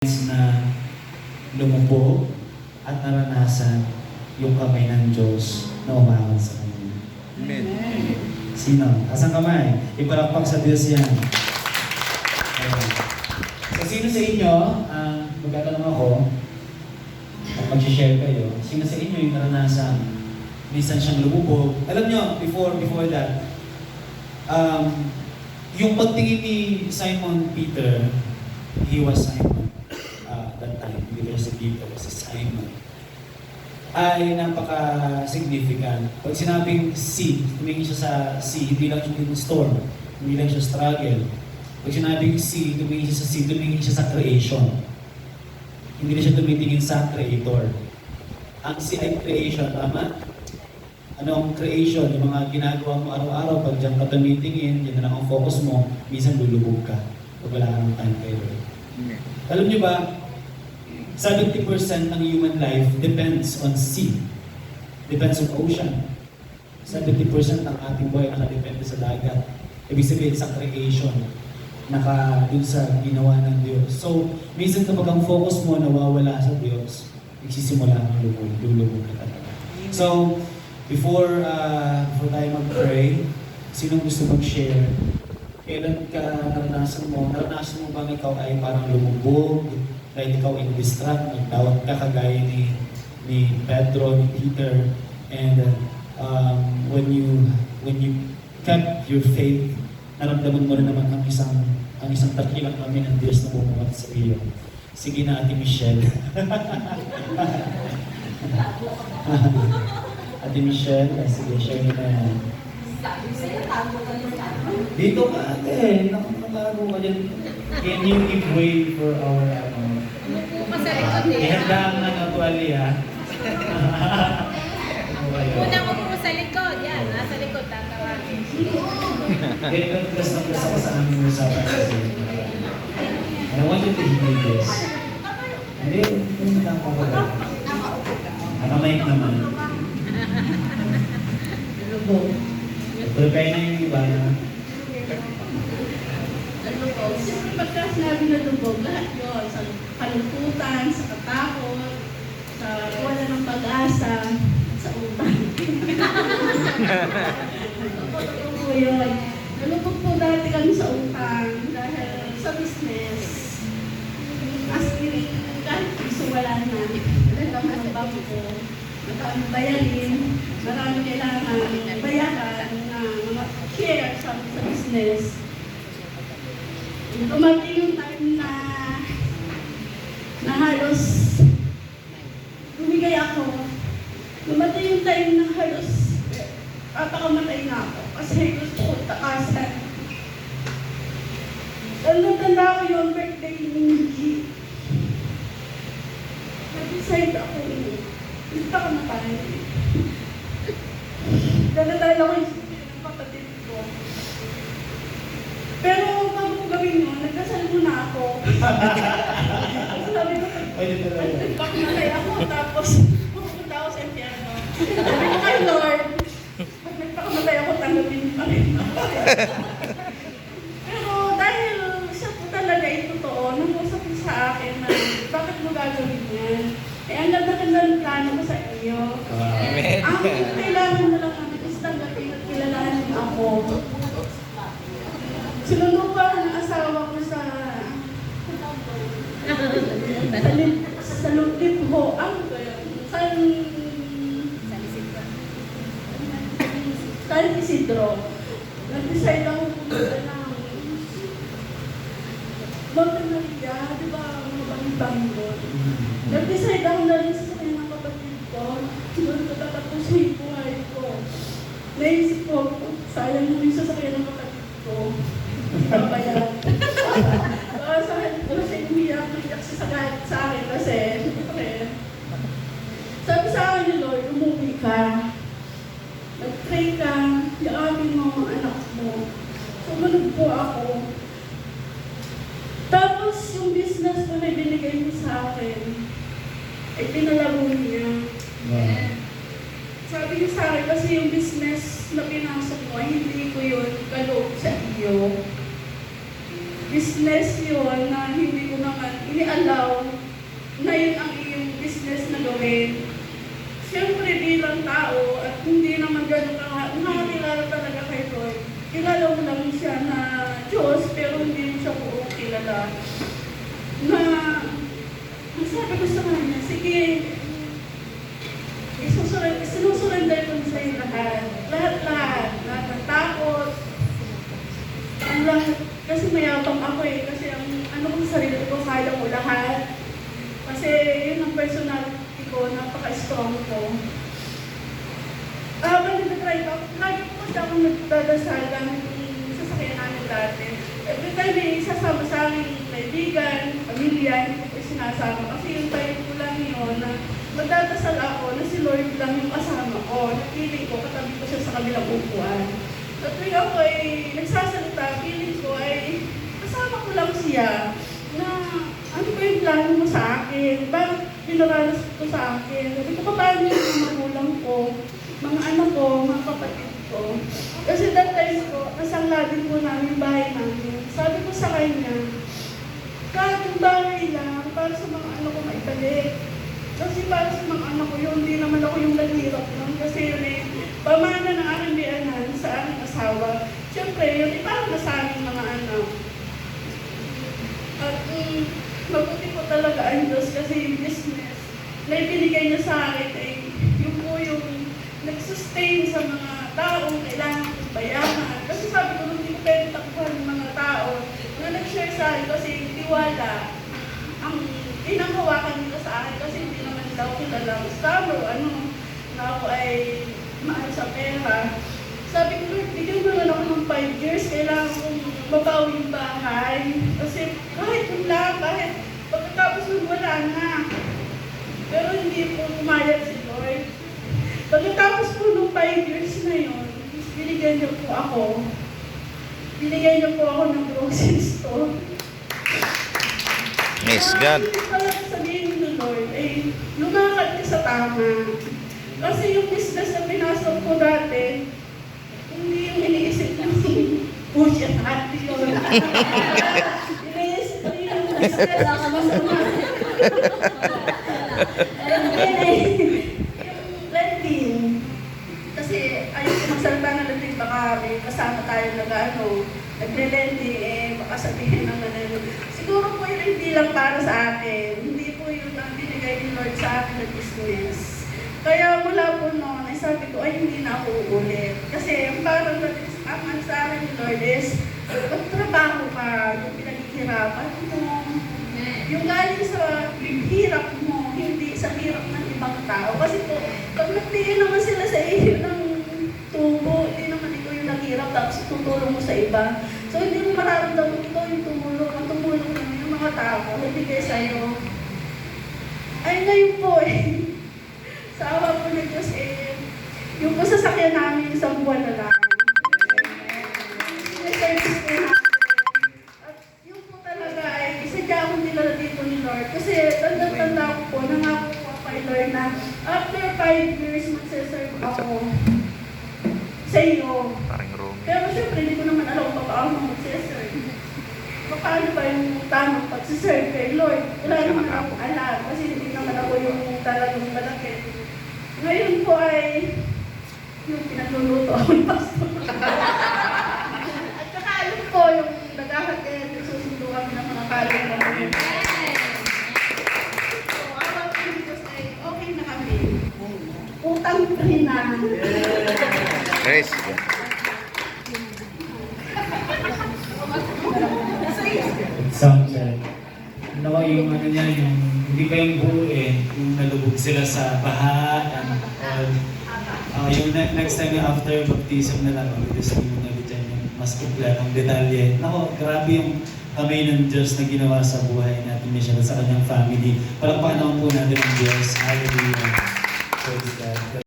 na lumubog at naranasan yung kamay ng Diyos na umahon sa kanya. Amen. Sino? Asang kamay? Ipalakpak sa Diyos yan. Okay. So, sino sa inyo, magtatanong ako, at mag-share kayo, sino sa inyo yung naranasan, minsan siyang lumubog? Alam nyo, before that, yung pagtingin ni Simon Peter, he was Simon that time, because si Peter, si Simon, ay napaka-significant. Pag sinabing sea, tumingin siya sa sea, hindi lang siya yung storm, hindi lang siya struggle. Pag sinabing sea, tumingin siya sa sea, tumingin siya sa creation. Hindi na siya tumitingin sa creator. Ang sea ay creation, tama? Ano ang creation? Yung mga ginagawa mo araw-araw, pag diyan ka tumitingin, yan na lang ang focus mo, minsan lulubog ka. Pag wala ka ng time kayo. Alam niyo ba, 70% ng human life depends on sea. Depends on ocean. 70% ng ating buhay nakadepende sa dagat. Ibig sabihin sa creation. Dun sa ginawa ng Diyos. So, minsan kapag ang focus mo nawawala sa Diyos, nagsisimula ang lulubog ka talaga. So, before tayo mag-pray, sinong gusto mag-share? Kailan ka naranasan mo bang ikaw ay parang lumubog, dahil ikaw ay distract, nagtawag ka kagaya ni Pedro, ni Peter, and when you kept your faith, naramdaman mo rin naman ang isang takilang kami ng Diyos na bumuhat sa iyo. Sige na, Ate Michelle. Ate Michelle, sige, share mo na yan. Dito ka, ate. Nakatago ka dyan. Can you give way for our ihanda ang tuwali, ha? Una ko po sa likod. Yan, nasa likod. Tatawagin. Gusto ko sa aming usapan kasi. I want you to hear this. Hindi, hindi lang ako ba? Nakamay naman. Pero kaya na yung iba na. Siyempre pagka sinabi na lubog, lahat yun. Sa kalungkutan, sa katakot, sa wala ng pag-asa, sa utang. Totoo yun. Nalubog po dati kami sa utang dahil sa business. As in, kahit gusto wala na. Dahil kami ng bangko, marami bayarin, marami kailangan bayaran na mga share sa business. Dumating yung time na halos bumigay ako. Dumating yung time na halos papakamatay na ako kasi gusto ko takasan. Tanda ko yung birthday ni G. Nag-decide ako, gusto ko na tayo. Dala-dala ko yung kapatid ko. Pero bago gawin mo, nagdasal muna ako. Sabi ko, nagpakamatay ako, tapos pupunta ako sa impyerno. Sabi ko kay Lord, pag nagpakamatay ako, tanggapin pa rin ako. Pero dahil siya po talaga yung totoo, nangusap niya sa akin na bakit mo gagawin yan? Eh, ang ganda-ganda ng plano ko sa iyo. Amen. Ang kailangan mo lang kami is tanggapin at kilalanin ako. Sinunod ko ang asawa ko sa lupit ho. San Isidro. Nag-decide ako pumunta ng Monte Maria, di ba, mabang-bang doon. Nag-decide ako na rin sa sakin ng kapatid ko. Doon ko tatapusin yung buhay ko. Naisip ko, sayang mo yung sasakyan ng kapatid ko. Babayaran. Sa akin ko kasi umiyak siya sa akin kasi sabi sa akin ni Lord, umuwi ka. Nag-pray ka, yakapin mo ang anak mo. Sumunod po ako. Tapos yung business ko na binigay niya sa akin, ay pinalago niya. Wow. Sabi niya sa akin kasi yung business na pinasok mo, hindi ko yun kaloob sa iyo. Business yun na hindi ko na naman ini-allow na yun ang iyong business na gawin. Siyempre bilang tao at hindi naman gano'n nakakilala talaga kay Lord. Kilala mo lang siya na Diyos pero hindi mo siya buong kilala. Na ang sabi ko sa kanya, sige, sinusurrender ko sa iyo lahat. Lahat ng takot. Ang lahat, kasi mayabang ako eh. Kasi ang ano ko sa sarili ko, kaya ko lahat. Kasi yun ang personality ko, napaka-strong ko. Habang nag-try ako, lagi po kasi ako nagdadasal gamit yung sasakyan namin dati. Every time may isasama sa aking kaibigan, pamilya, hindi ko sinasama. Kasi yung time ko lang yun na magdadasal ako na si Lord lang yung kasama ko. Napiling ko, katabi ko siya sa kabilang upuan. At tuwing ako ay nagsasalita, feeling ko ay kasama ko lang siya na ano ba yung plano mo sa akin? Bakit pinaranas ko sa akin? Sabi ko, paano yung mga magulang ko, mga anak ko, mga kapatid ko? Kasi that time ko, nasangla din po namin yung bahay namin. Sabi ko sa kanya, kahit yung bahay lang, para sa mga anak ko maibalik. Kasi para sa mga anak ko yun, hindi naman ako yung naghirap nun. Kasi yun eh, pamana ng aking biyanan sa aking asawa. Siyempre, yun eh, parang na sa aming mga anak. At mabuti po talaga ang Diyos kasi yung business na ibinigay niya sa akin ay yung po yung nag-sustain sa mga taong kailangan kong bayaran. Kasi sabi ko, hindi ko pwede takbuhan ng mga tao na nag-share sa akin kasi tiwala ang pinanghawakan nila sa akin kasi hindi naman nila ako kilala. Basta na ako ay mahal sa pera. Sabi ko, Lord, bigyan mo lang ako ng 5 years, kailangan kong mabawi yung bahay. Kasi kahit yun lang, kahit pagkatapos nun wala na. Pero hindi po pumayag si Lord. Pagkatapos po nung 5 years na yun, binigyan niyo po ako. Binigyan niyo po ako ng grocery store. Yes, God. Hindi pala sabihin ni Lord, ay lumakad ka sa tama. Kasi yung business na pinasok ko dati, hindi yung iniisip ng push at hati yun. Iniisip ko yung business na masama. Yung lending. Kasi ayun ko magsalita ng lending, baka may kasama tayo nagle-lending, baka sabihin naman siguro po yun hindi lang para sa akin. Hindi po yun ang binigay ni Lord sa akin na business. Kaya mula po noon, ay sabi ko, ay hindi na ako uulit. Kasi parang ang sa akin ni Lord is, magtrabaho ka, yung pinaghihirapan mo, yung galing sa hirap mo, hindi sa hirap ng ibang tao. Kasi po, pag nagtingin naman sila sa iyo ng tubo, hindi naman ikaw yung naghirap, tapos tutulong mo sa iba. So hindi mo mararamdaman ikaw yung tumulong, ang tumulong naman yung mga tao, hindi kayo sa'yo. Ay ngayon po sa awa po ng Diyos yung po sasakyan namin isang buwan na lang. Service po natin. At yung po talaga ay isadya ako nila dito ni Lord. Kasi tanda-tanda ko po, nangako po kay Lord na after 5 years magsaserve ako sa iyo. Pero syempre, hindi ko naman alam kung paano magsaserve. Paano ba yung tamang pagsaserve kay Lord? Wala naman akong alam kasi hindi naman ako yung talagang malaki. Ngayon po ay yung pinagluluto ako ng pastor. At saka alam ko yung naghahatid, susundo kami ng mga kaling namin. So, awag ko yung Diyos ay okay na kami. Utang rin na. Praise. Sound check. Nawa yung ano niya, yung hindi pa yung buo yung nalubog sila sa baha and all. Yung next time yung after baptism na lang, because yung nabigyan yung mas kumpletong detalye. Nako, grabe yung kamay ng Diyos na ginawa sa buhay natin niya siya sa kanyang family. Palakpakan naman po natin ang Diyos. Hallelujah. Praise God.